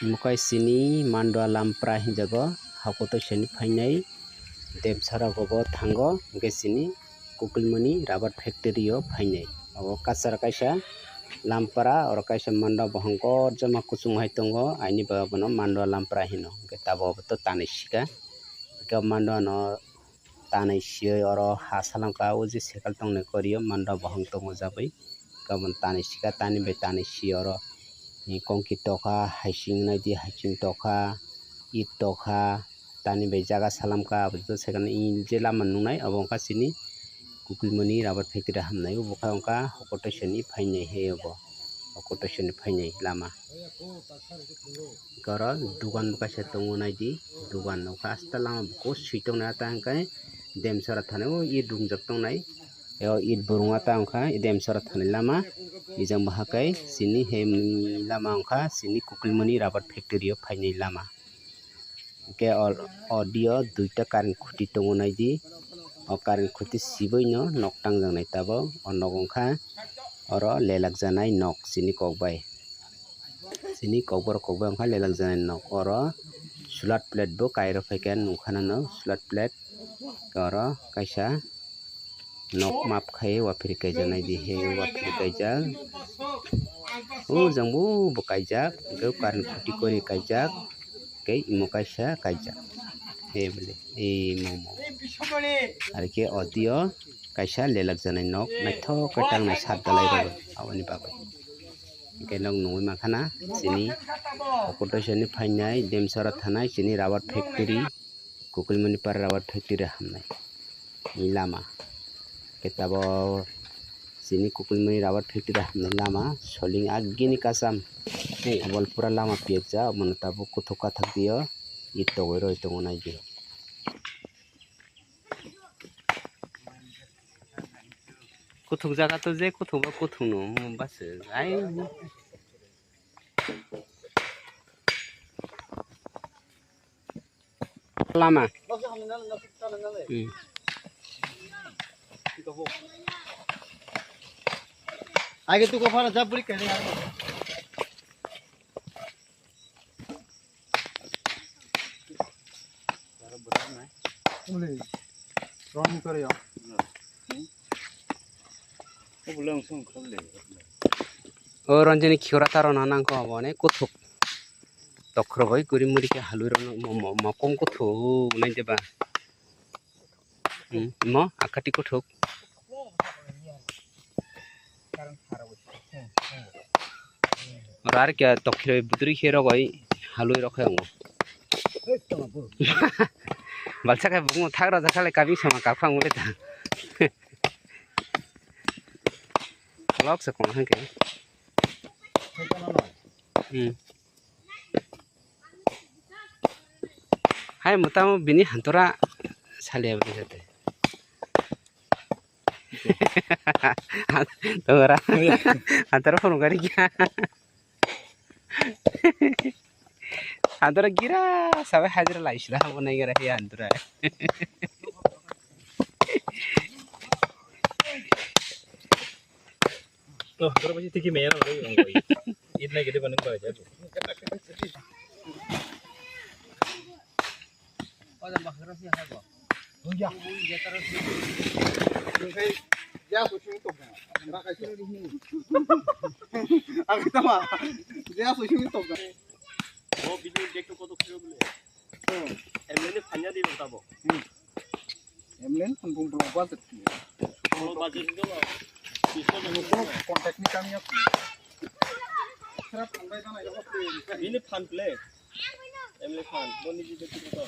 mukai sini mandwa lampra hinjago hakoto seni fainai demsara gobo thango hingke sini kukulmani rubber factory o fainai abo kasar kaisa lampra oro kaisa manda bahangko jama kusung hai tongo aini babono mandwa lampra hino hingke tabo to tanai sika ke mandwa no tanai sioi oro hasalamka uji sekal tongne koriyo mandwa bahang tongo jabai kabon tanai sika tani be tanai si oro kongki toka haising naidi haising toka it toka tani be jaga salamka abdo sekan in je lama nungnai abongka sini kukulmani rubber factory hamnai boka ongka hokoto seni fainai heyobo hokoto seni fainai lama goro dugan kaisa tongo naidi dugan nokha asta lama ko suitong na tangkai demsara thanao i dungjak tongnai yo it burunga tangkha demsara thani lama ijang bahakai sini hem lama ongkha sini kukulmani rubber factory o fainai lama ke audio duita current khuti tongo naidi o current khuti siboi no nok tangjang nai tabo o nok ongkha oro lelak janai nok sini kokbai ongkha lelak janai nok oro solar plate bo kairo phaikha nungkhana no solar plate oro kaisa nok map khai wafiri kaijanai di he wafiri kaijak o jangbo bo kaijak ke current khuti kori kaijak ke imo kaisa kaijak he bole e momo arke audio kaisa lelak janai nok naithok katang nai sat dalai ro awani babai ke nok nungui makhana sini hokoto seni fainai demsara thanai sini rubber factory kukulmani par rubber factory hamnai ni lama ketabo sini kukulmani rubber factory hamnai lama soling agini kasam abol pura lama piekja mono tabo kuthok kathak dio it togoi roi tongo naidi kuthok jaga to je kuthok ba kuthok no bas ai lama आगे तू को फाना जब बुरी कहने यार बोले run करे यार ओ बोले उसन खब ले o ranjini khiora taro na nangko abone kuthok tokro bai guri muri ke haluro makom kuthok nai deba mo akati kuthok rar kya tokhire budri khero gai halui rakhango balsa ka bungo thagra jakhale kabi sama kaphang mule ta lok se kon hanke hai mutamo bini hantora salia bejate tora hantora phone gari kya hantora gira sabe hajra laisla bonai gara he hantora तो घर बजे तक मेरा हो गई इतना के बन के जा और बखरा से है हो जा ये तरह से या सोचिंग तो ना कैसे नहीं अगर तमा या सोचिंग तो वो वीडियो देख को तो फिर बोले एमएलए फन्या दे बताबो एमएलए फन बुंग बात वो बाजे दो contact ni kami aku. Serap sampai sana ya ini fan play. Emily fan, boni jadi kita.